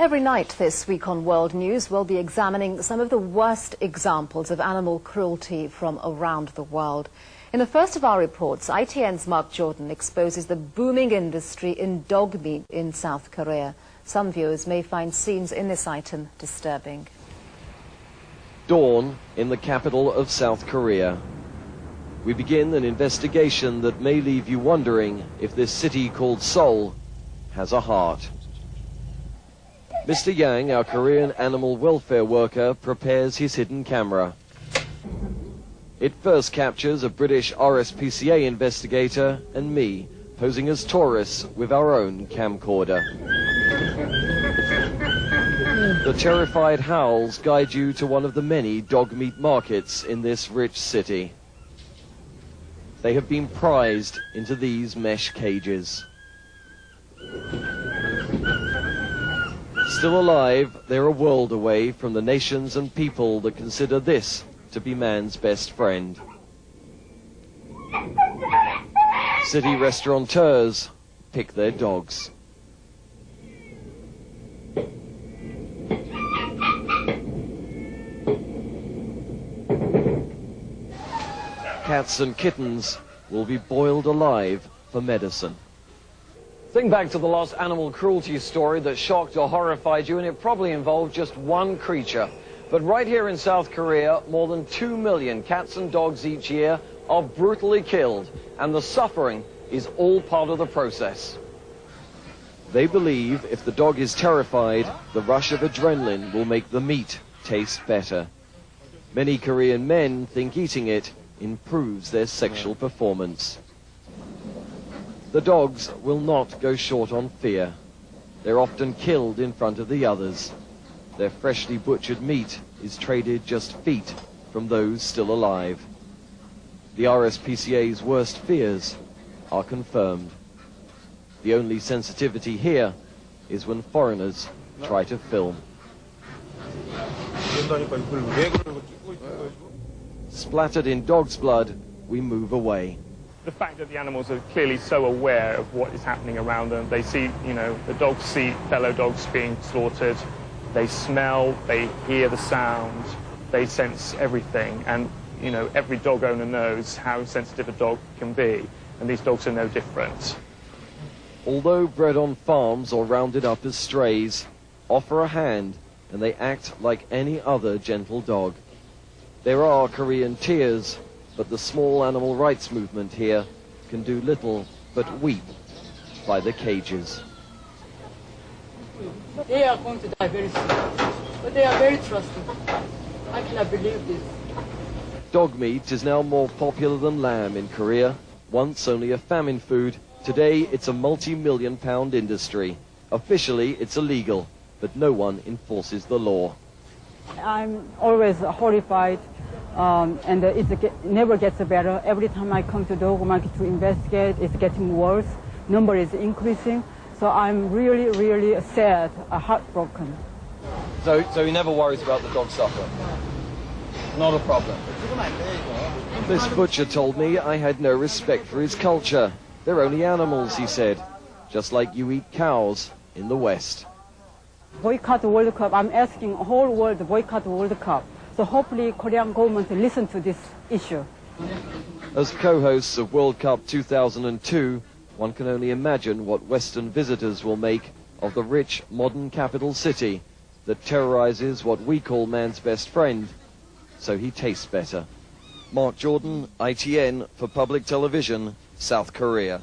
Every night this week on World News, we'll be examining some of the worst examples of animal cruelty from around the world. In the first of our reports, ITN's Mark Jordan exposes the booming industry in dog meat in South Korea. Some viewers may find scenes in this item disturbing. Dawn in the capital of South Korea. We begin an investigation that may leave you wondering if this city called Seoul has a heart. Mr. Yang, our Korean animal welfare worker, prepares his hidden camera. It first captures a British RSPCA investigator and me, posing as tourists with our own camcorder. The terrified howls guide you to one of the many dog meat markets in this rich city. They have been prized into these mesh cages. Still alive, they're a world away from the nations and people that consider this to be man's best friend. City restaurateurs pick their dogs. Cats and kittens will be boiled alive for medicine. Think back to the last animal cruelty story that shocked or horrified you, and it probably involved just one creature. But right here in South Korea, more than 2 million cats and dogs each year are brutally killed, and the suffering is all part of the process. They believe if the dog is terrified, the rush of adrenaline will make the meat taste better. Many Korean men think eating it improves their sexual performance. The dogs will not go short on fear. They're often killed in front of the others. Their freshly butchered meat is traded just feet from those still alive. The RSPCA's worst fears are confirmed. The only sensitivity here is when foreigners try to film. Splattered in dog's blood, we move away. The fact that the animals are clearly so aware of what is happening around them. They see, the dogs see fellow dogs being slaughtered. They smell, they hear the sound, they sense everything. And, every dog owner knows how sensitive a dog can be. And these dogs are no different. Although bred on farms or rounded up as strays, offer a hand and they act like any other gentle dog. There are Korean tears, but the small animal rights movement here can do little but weep by the cages. They are going to die very soon, but they are very trusting. I cannot believe this. Dog meat is now more popular than lamb in Korea. Once only a famine food, today it's a multi-million-pound industry. Officially it's illegal, but no one enforces the law. I'm always horrified. And it never gets better. Every time I come to the dog market to investigate, it's getting worse. Number is increasing. So I'm really, really sad, heartbroken. So he never worries about the dog suffering? Not a problem. This butcher told me I had no respect for his culture. They're only animals, he said, just like you eat cows in the West. Boycott the World Cup. I'm asking the whole world to boycott the World Cup. So hopefully Korean government will listen to this issue. As co-hosts of World Cup 2002, one can only imagine what Western visitors will make of the rich, modern capital city that terrorizes what we call man's best friend, so he tastes better. Mark Jordan, ITN for Public Television, South Korea.